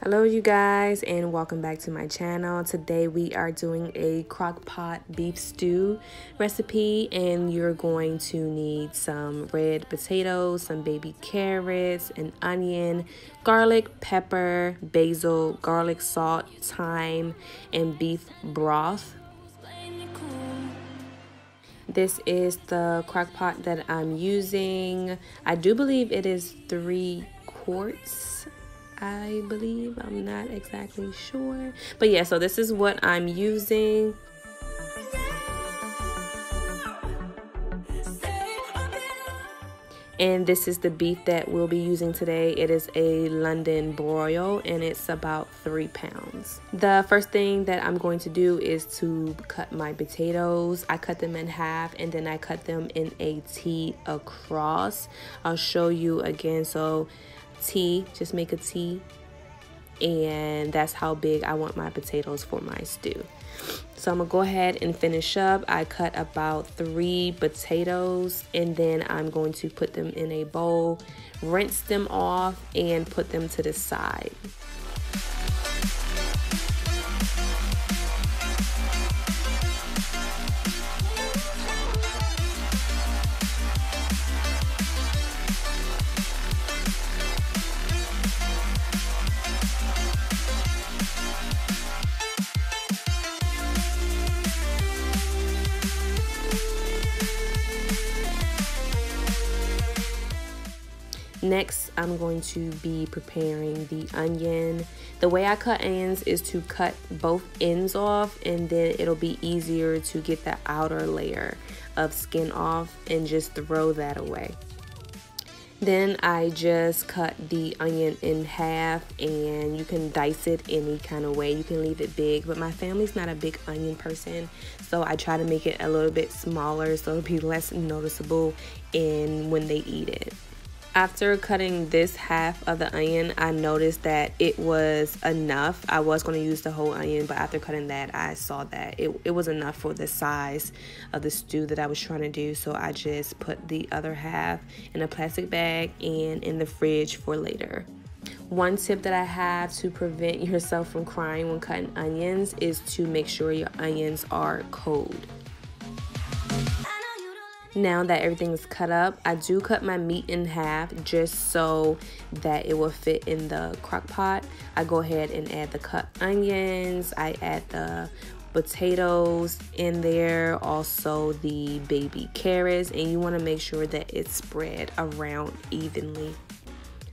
Hello you guys, and welcome back to my channel. Today we are doing a crock pot beef stew recipe, and you're going to need some red potatoes, some baby carrots, an onion, garlic, pepper, basil, garlic salt, thyme, and beef broth. This is the crock pot that I'm using. I do believe it is 3 quarts. I believe, I'm not exactly sure, but yeah, so this is what I'm using. And this is the beef that we'll be using today. It is a London broil, and it's about 3 pounds. The first thing that I'm going to do is to cut my potatoes. I cut them in half, and then I cut them in a T across. I'll show you again. So T, just make a T, and that's how big I want my potatoes for my stew. So I'm gonna go ahead and finish up. I cut about 3 potatoes, and then I'm going to put them in a bowl, rinse them off, and put them to the side. Next, I'm going to be preparing the onion. The way I cut onions is to cut both ends off, and then it'll be easier to get the outer layer of skin off and just throw that away. Then I just cut the onion in half, and you can dice it any kind of way. You can leave it big, but my family's not a big onion person, so I try to make it a little bit smaller so it'll be less noticeable when they eat it. After cutting this half of the onion, I noticed that it was enough. I was going to use the whole onion, but after cutting that, I saw that it was enough for the size of the stew that I was trying to do. So I just put the other half in a plastic bag and in the fridge for later. One tip that I have to prevent yourself from crying when cutting onions is to make sure your onions are cold. Now that everything is cut up, I do cut my meat in half just so that it will fit in the crock pot. I go ahead and add the cut onions, I add the potatoes in there, also the baby carrots, and you want to make sure that it's spread around evenly.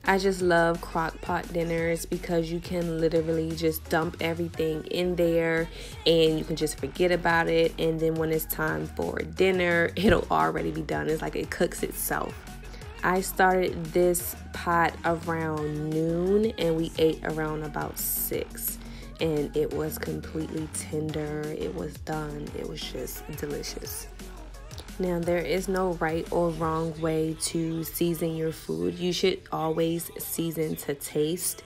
I just love crock pot dinners because you can literally just dump everything in there and you can just forget about it, and then when it's time for dinner, it'll already be done. It's like it cooks itself. I started this pot around noon and we ate around about 6, and it was completely tender. It was done. It was just delicious. Now, there is no right or wrong way to season your food. You should always season to taste.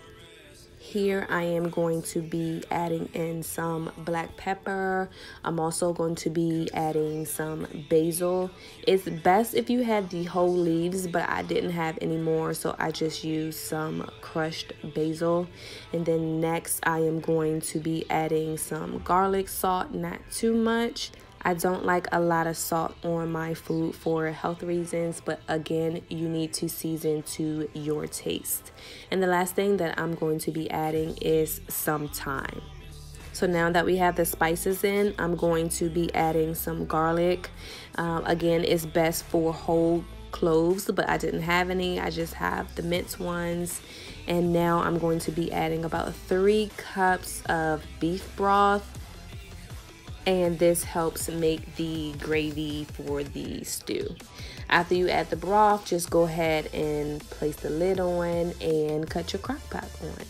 Here I am going to be adding in some black pepper. I'm also going to be adding some basil. It's best if you had the whole leaves, but I didn't have any more, so I just used some crushed basil. And then next I am going to be adding some garlic salt, not too much. I don't like a lot of salt on my food for health reasons, but again, you need to season to your taste. And the last thing that I'm going to be adding is some thyme. So now that we have the spices in, I'm going to be adding some garlic. Again, it's best for whole cloves, but I didn't have any. I just have the minced ones. And now I'm going to be adding about 3 cups of beef broth. And this helps make the gravy for the stew. After you add the broth, just go ahead and place the lid on and cut your crock pot on.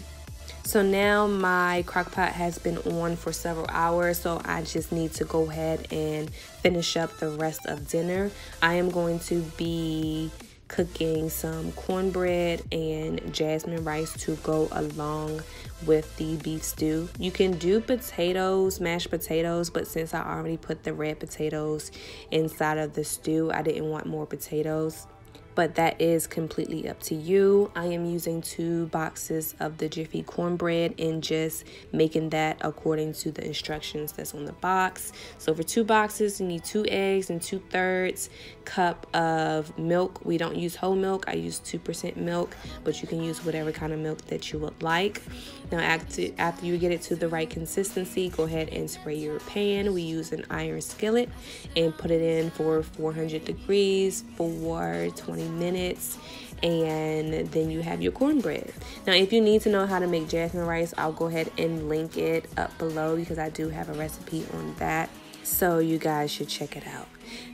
So now my crock pot has been on for several hours, so I just need to go ahead and finish up the rest of dinner. I am going to be cooking some cornbread and jasmine rice to go along with the beef stew. You can do potatoes, mashed potatoes, but since I already put the red potatoes inside of the stew, I didn't want more potatoes. but that is completely up to you. I am using 2 boxes of the Jiffy cornbread and just making that according to the instructions that's on the box. So for 2 boxes, you need 2 eggs and 2/3 cup of milk. We don't use whole milk. I use 2% milk, but you can use whatever kind of milk that you would like. Now after you get it to the right consistency, go ahead and spray your pan. We use an iron skillet and put it in for 400 degrees for 20 minutes, and then you have your cornbread. Now if you need to know how to make jasmine rice, I'll go ahead and link it up below because I do have a recipe on that, so you guys should check it out.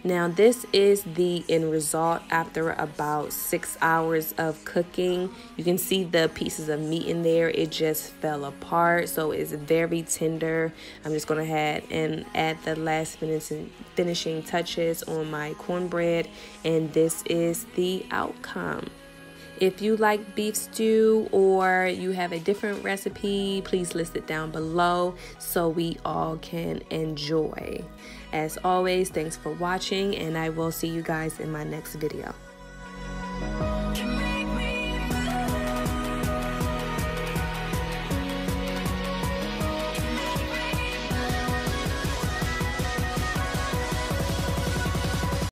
Now this is the end result after about 6 hours of cooking. You can see the pieces of meat in there. It just fell apart, so it's very tender. I'm just gonna ahead and add the last finishing touches on my cornbread, and this is the outcome. If you like beef stew or you have a different recipe, please list it down below so we all can enjoy. As always, thanks for watching, and I will see you guys in my next video.